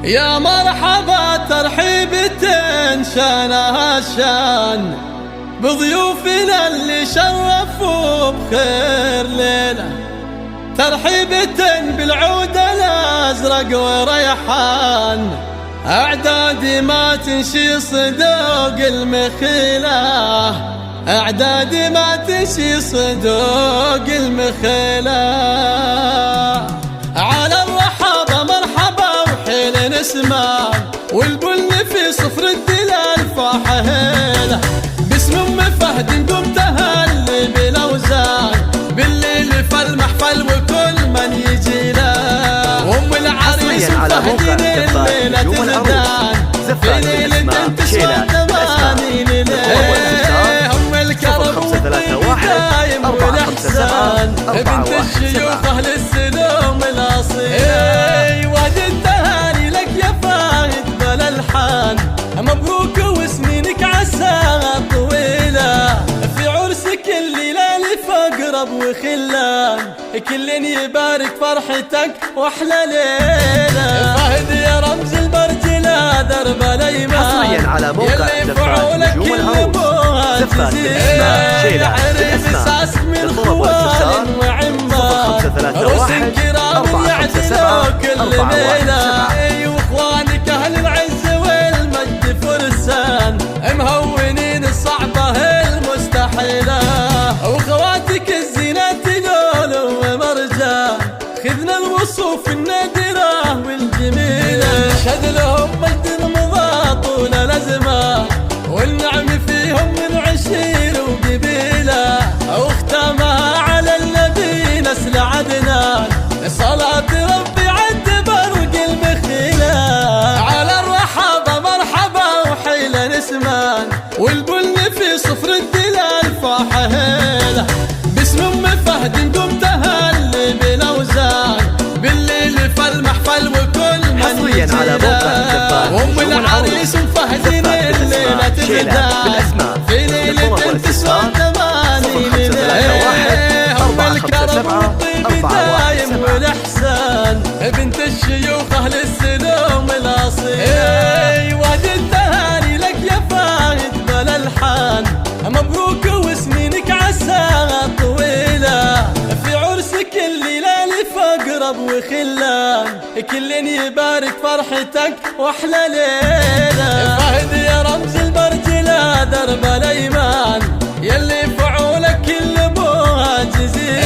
يا مرحبا ترحيبة شانها الشان بضيوفنا اللي شرفوا بخير ليلة. ترحيبة بالعود الأزرق وريحان، أعدادي ما تنشي صدوق المخيلة، أعدادي ما تنشي صدوق المخيلة. على الرحابة مرحبا وحيل نسمان، والبن في صفر الدلال فاحهيله. باسم ام فهد قم تهلي بالاوزان، بالليل فالمحفل وكل من يجي له. ام العريس فهد الليله تزدان، في ليل انت صوت ثماني ليله. ام الكرم والدايم والاحسان، بنت الشيوخ اهل السلوم الاصيل. وادي التهاني لك يا فهد بلا الحان، مبروك وسنينك عساها طويله. في عرسك الليله لفقرب وخلان، كل يبارك فرحتك واحلى ليله. فهد يا رمز البرجله درب الايمان، حصريا على موقع يلي نجوم العروس. زفان بالاسماء شيلة بالاسماء للطلب والاستفسار 0531 457 417. واخوانك اهل العز والمجد فرسان، مهونين الصعبه المستحيله. واخواتك الزينات لولو ومرجان، خذنا الوصوف النادره والجميله. نشهد لهم مجد مضى طول الازمان، والنعم فيهم من عشير وقبيله. واختامها على النبي نسل عدنان، صلاة ربي عد برق المخيله. على الرحابه مرحبا وحيل نسمان، والبن في صفر الدلال فاحهيله. باسم ام فهد قم تهلي بالاوزان، بالليل فالمحفل وكل من حصريا على موقع وام العريس فهد الليله تزدان، في ليله تسوى ثماني ليله. ام الكرم والطيب دايم والاحسان، بنت الشيوخ اهل السلوم الاصيل. وادي التهاني لك يا فهد بلا الحان، مبروك وسنينك عساها طويله. في عرسك الليله لفقرب وخلان، كل يبارك فرحتك واحلى ليله. فهد يا رمز البرجله درب الايمان، يلي فعولك كل ابوها جزيله.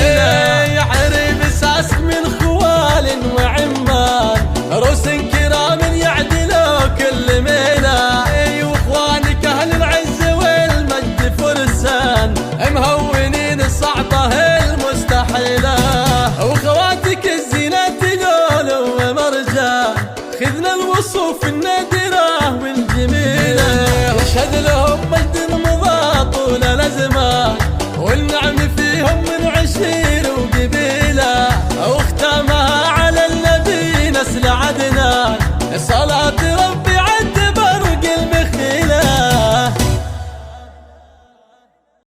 يا عريب اساس من خوال وعمان، روس كرام يعدلوا كل ميله. واخوانك اهل العز والمجد فرسان، مهون